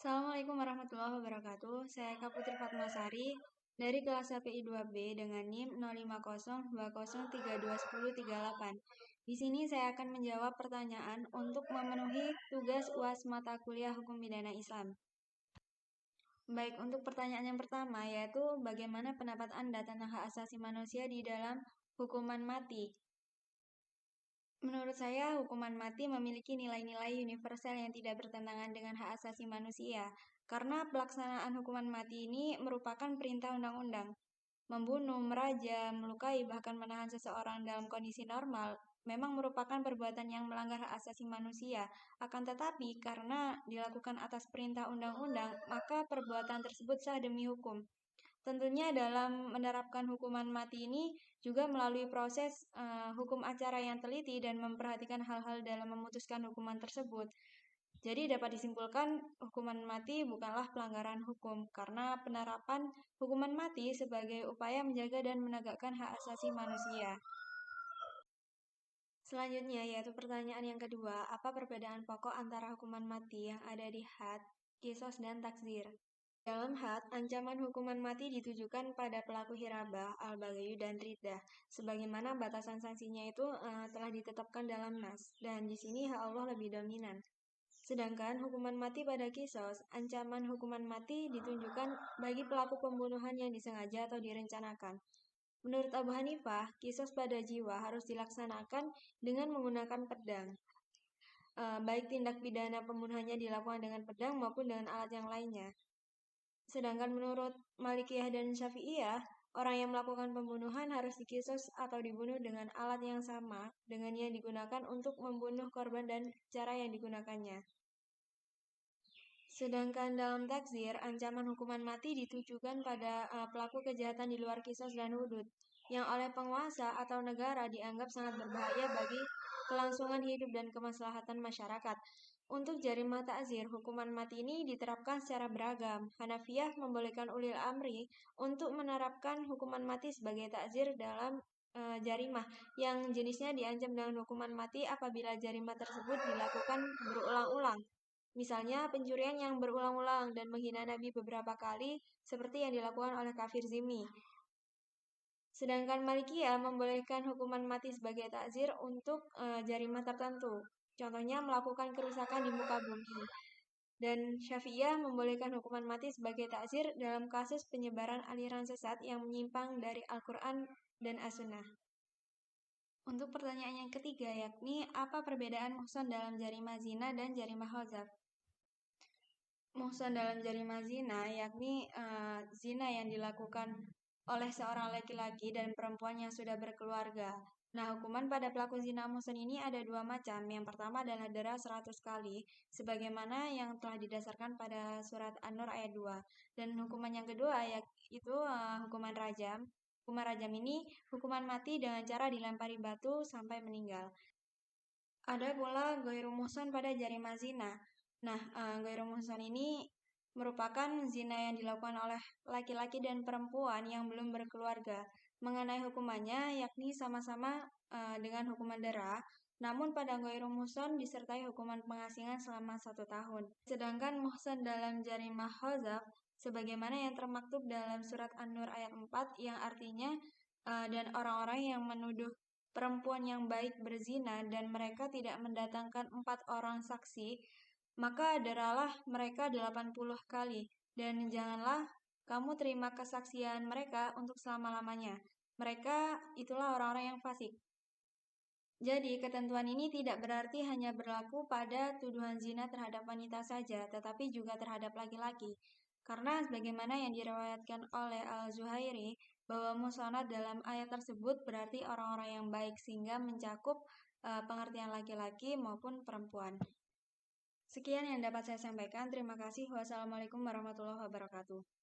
Assalamualaikum warahmatullahi wabarakatuh. Saya Kak Putri Fatmasari dari kelas KPI 2B dengan NIM 05020321038. Di sini saya akan menjawab pertanyaan untuk memenuhi tugas UAS mata kuliah Hukum Pidana Islam. Baik, untuk pertanyaan yang pertama yaitu bagaimana pendapat Anda tentang hak asasi manusia di dalam hukuman mati? Menurut saya, hukuman mati memiliki nilai-nilai universal yang tidak bertentangan dengan hak asasi manusia, karena pelaksanaan hukuman mati ini merupakan perintah undang-undang. Membunuh, merajam, melukai, bahkan menahan seseorang dalam kondisi normal memang merupakan perbuatan yang melanggar hak asasi manusia. Akan tetapi, karena dilakukan atas perintah undang-undang, maka perbuatan tersebut sah demi hukum. Tentunya dalam menerapkan hukuman mati ini juga melalui proses hukum acara yang teliti dan memperhatikan hal-hal dalam memutuskan hukuman tersebut. Jadi dapat disimpulkan hukuman mati bukanlah pelanggaran hukum karena penerapan hukuman mati sebagai upaya menjaga dan menegakkan hak asasi manusia. Selanjutnya yaitu pertanyaan yang kedua, apa perbedaan pokok antara hukuman mati yang ada di had, qisas, dan takzir? Dalam had, ancaman hukuman mati ditujukan pada pelaku hirabah, al-baghayu, dan riddah. Sebagaimana batasan sanksinya itu telah ditetapkan dalam nas, dan di sini hak Allah lebih dominan. Sedangkan hukuman mati pada qisas, ancaman hukuman mati ditunjukkan bagi pelaku pembunuhan yang disengaja atau direncanakan. Menurut Abu Hanifah, qisas pada jiwa harus dilaksanakan dengan menggunakan pedang. Baik tindak pidana pembunuhannya dilakukan dengan pedang maupun dengan alat yang lainnya. Sedangkan menurut Malikiyah dan Syafi'iyah, orang yang melakukan pembunuhan harus dikisos atau dibunuh dengan alat yang sama dengan yang digunakan untuk membunuh korban dan cara yang digunakannya. Sedangkan dalam takzir, ancaman hukuman mati ditujukan pada pelaku kejahatan di luar qisas dan hudud, yang oleh penguasa atau negara dianggap sangat berbahaya bagi kelangsungan hidup dan kemaslahatan masyarakat. Untuk jarimah takzir, hukuman mati ini diterapkan secara beragam. Hanafiyah membolehkan ulil amri untuk menerapkan hukuman mati sebagai takzir dalam jarimah yang jenisnya diancam dengan hukuman mati apabila jarimah tersebut dilakukan berulang-ulang. Misalnya pencurian yang berulang-ulang dan menghina Nabi beberapa kali seperti yang dilakukan oleh kafir zimmi. Sedangkan Malikiyah membolehkan hukuman mati sebagai takzir untuk jarimah tertentu. Contohnya melakukan kerusakan di muka bumi. Dan Syafi'iyah membolehkan hukuman mati sebagai takzir dalam kasus penyebaran aliran sesat yang menyimpang dari Al-Quran dan As-Sunnah. Untuk pertanyaan yang ketiga yakni apa perbedaan muhsan dalam jarimah zina dan jarimah khazaf? Muhsan dalam jarimah zina yakni zina yang dilakukan oleh seorang laki-laki dan perempuan yang sudah berkeluarga. Nah, hukuman pada pelaku zina muhsan ini ada dua macam. Yang pertama adalah dera 100 kali, sebagaimana yang telah didasarkan pada surat An-Nur ayat 2. Dan hukuman yang kedua yaitu hukuman rajam. Hukuman rajam ini hukuman mati dengan cara dilempari batu sampai meninggal. Ada pula ghairu muhsan pada jarimah zina. Nah, ghairu muhsan ini merupakan zina yang dilakukan oleh laki-laki dan perempuan yang belum berkeluarga. Mengenai hukumannya, yakni sama-sama dengan hukuman dera, namun pada ghairu muhsan disertai hukuman pengasingan selama 1 tahun. Sedangkan muhsan dalam jarimah khazaf, sebagaimana yang termaktub dalam surat An-Nur ayat 4, yang artinya dan orang-orang yang menuduh perempuan yang baik berzina dan mereka tidak mendatangkan 4 orang saksi, maka deralah mereka 80 kali, dan janganlah kamu terima kesaksian mereka untuk selama-lamanya. Mereka itulah orang-orang yang fasik. Jadi, ketentuan ini tidak berarti hanya berlaku pada tuduhan zina terhadap wanita saja, tetapi juga terhadap laki-laki. Karena sebagaimana yang diriwayatkan oleh Al-Zuhairi, bahwa muhsanat dalam ayat tersebut berarti orang-orang yang baik, sehingga mencakup pengertian laki-laki maupun perempuan. Sekian yang dapat saya sampaikan. Terima kasih. Wassalamualaikum warahmatullahi wabarakatuh.